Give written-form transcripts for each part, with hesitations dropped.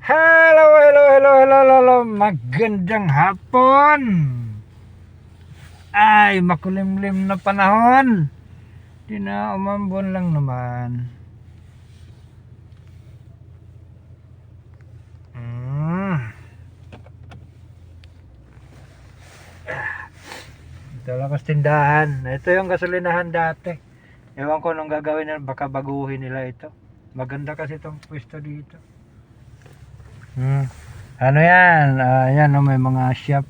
Hello, hello, hello, hello, hello. Magandang hapon. Ay, makulimlim na panahon. Di na, umambon lang naman. Ito lang ang tindahan. Ito yung gasolinahan dati. Ewan ko nung gagawin nila, baka baguhin nila ito. Maganda kasi itong pwesto dito. Ano yan? Yan, may mga shop.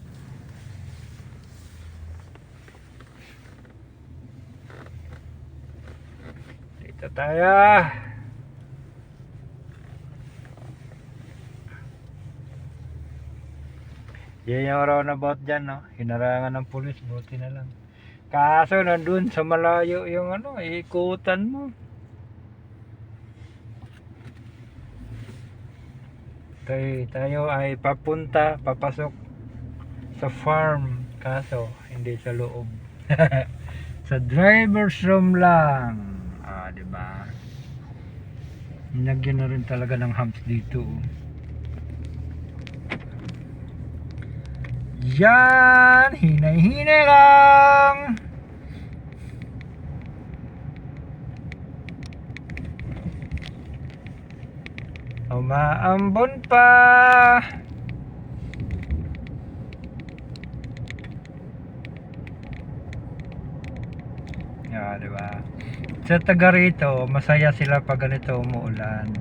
Dito tayo. Yan yung roundabout dyan, no? Hinarangan ng pulis, buti na lang. Kaso nandun sa malayo yung ikutan mo. Tayo ay papasok sa farm. Kaso, hindi sa loob. Sa driver's room lang. Diba? Nilagyan na rin talaga ng humps dito. Yan, hinay-hinay lang. Umaambon pa. Diba? Sa taga rito, masaya sila pag ganito umuulan.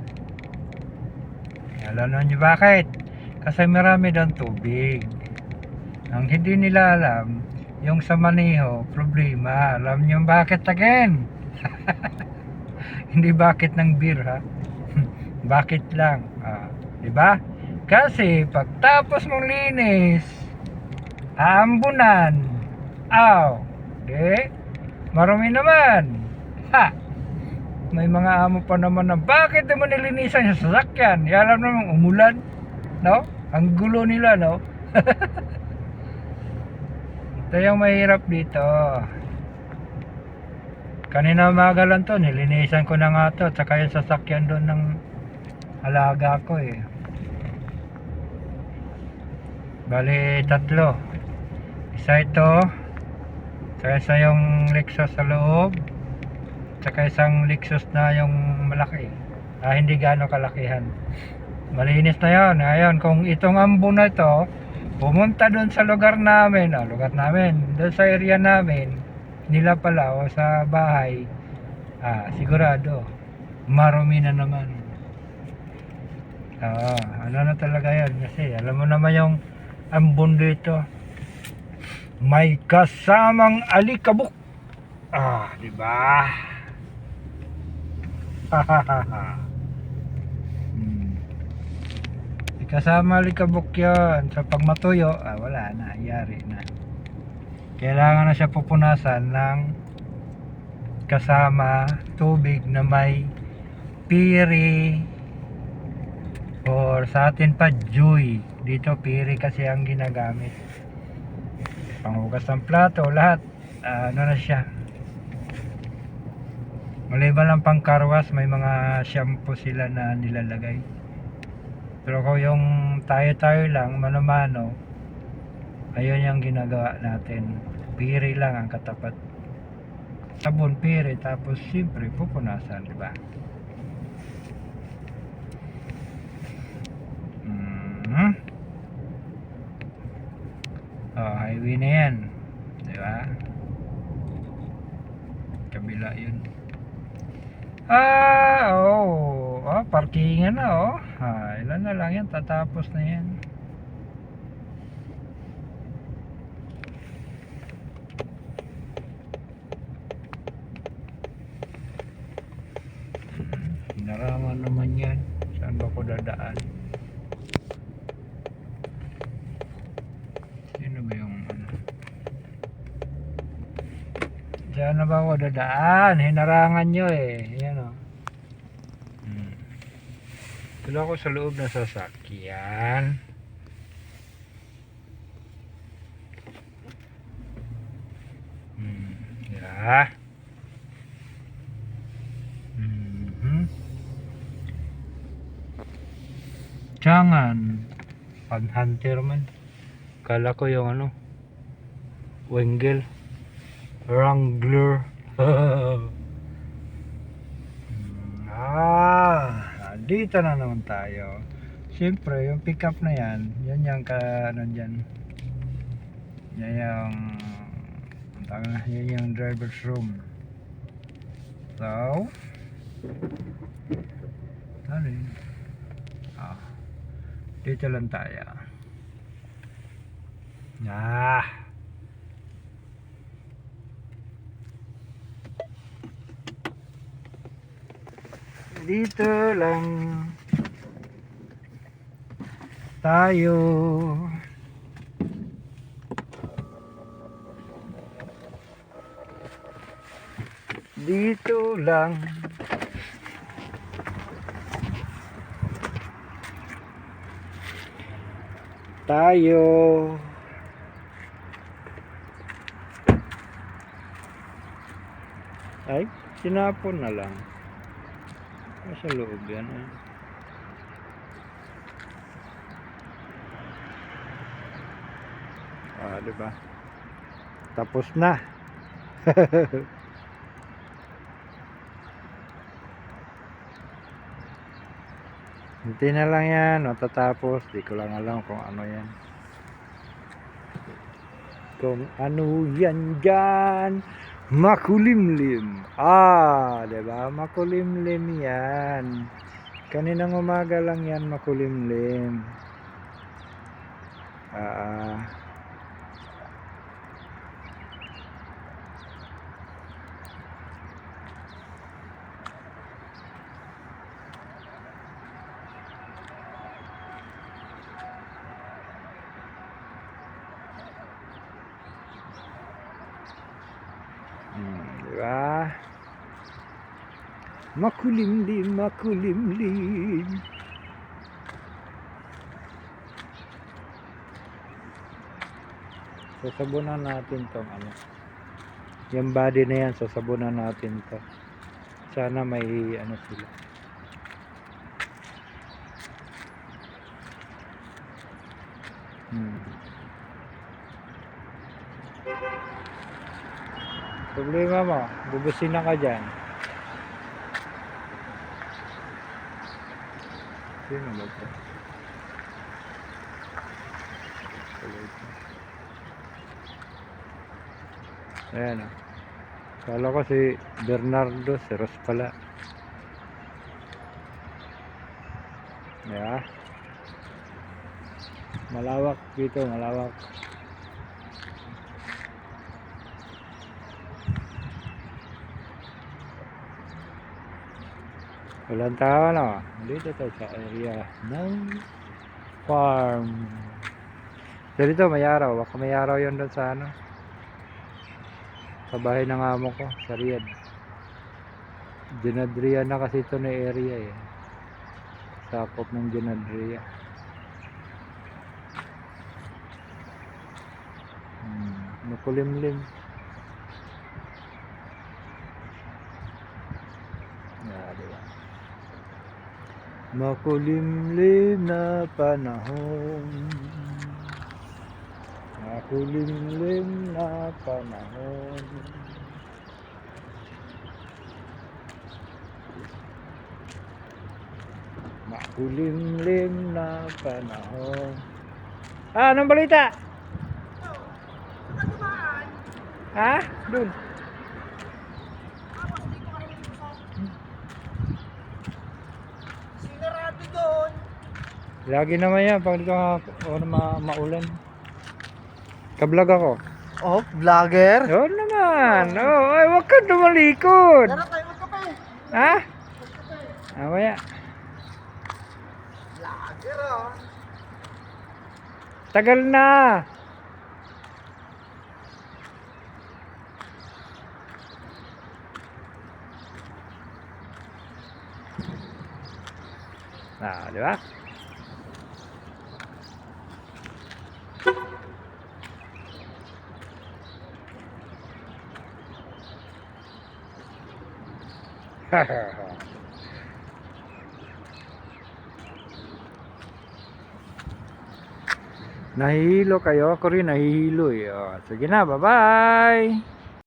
Alam niyo bakit? Kasi marami daw tubig. Ang hindi nila alam, yung sa maneho, problema. Alam niyo bakit again? Hindi bakit ng beer, ha? Bakit lang? Diba? Kasi pagtapos mong linis, aambunan. Okay? Marumi naman. May mga amo pa naman na bakit naman nilinisan yung sasakyan? Alam naman umulan, no? Ang gulo nila, no? Ito yung mahirap dito. Kanina umaga lang to, nilinisan ko na nga to. Tsaka yung sasakyan doon ng alaga ko eh. Bali, 3. Isa ito. Tsaka isa yung Lexus sa loob. Tsaka isang Lexus na yung malaki. Hindi gaano kalakihan. Malinis na yon. Ngayon, kung itong ambo na ito pumunta doon sa lugar namin, doon sa area namin, nila pala o sa bahay, sigurado marumi na naman. Ano na talaga yan, kasi alam mo naman yung ambon dito, may kasamang alikabok. Diba? Kasama alikabok yun. So pag matuyo, wala na, yari na. Kailangan na siya pupunasan ng kasama tubig na may piri, or sa atin pa joy. Dito piri kasi ang ginagamit. Panghugas ng plato, lahat ano na siya. Maliban lang pang karwas, may mga shampoo sila na nilalagay. Pero kung yung tayo lang, mano-mano, ayun yung ginagawa natin. Piri lang ang katapat. Sabon, piri, tapos siyempre pupunasan, diba? Highway na yan, diba? Kabila yun. Parkingan na, ilan na lang yan, tatapos na yan. Hinarangan naman yan. Saan ba ko dadaan? Sino ba yung Diyan na ba ako dadaan? Hinarangan nyo eh. Yan o. Tulo ako sa loob ng sasakyan. Yeah. Tiyangan. Pag-hunter man. Kala ko yung ano, Wengel. Wrangler. Dito na naman tayo. Siyempre, yung pickup na yan, yan yung ano dyan. Yan yung, yan yung driver's room. So, ano yun? Dito lang tayo. Dito lang tayo. Dito lang tayo. Ay, sinapon na lang. Sa loob yan. Diba? Tapos na. Hindi na lang yan. Matatapos. Di ko lang alam kung ano yan. Kung ano yan dyan. Makulimlim. Diba? Makulimlim yan. Kaninang umaga lang yan makulimlim. Diba? Makulimlim, makulimlim. Sasabunan natin tong ano. Yung body na yan, sasabunan natin to. Sana may ano sila. Problema mo, bubusin na ka dyan. Sino ba ito? Ayan o. Kala ko si Bernardo, si Ros pala. Yeah. Malawak dito, malawak. Walang tao na. Dito tayo sa area ng farm. So dito may araw. Baka may araw yun doon sa ano. Sa bahay ng amo ko. Sa Riyadh. Ginadria na kasi ito na area eh. Sakop ng Ginadria. Makulimlim. Diba? Makulimlim na panahon. Makulimlim na panahon. Makulimlim na panahon. Anong balita? Ha? Doon. Sinarado doon. Lagi naman yan pag dito maulan. Kablog ako. Oh, vlogger? Yun naman. Ay, wag ka dumalikod. Tara tayo magkape. Ha? Mamaya. Vlogger oh. Tagal na. Di ba? Nahihilo kayo. Ako rin nahihilo eh. Oh, sige na, bye-bye!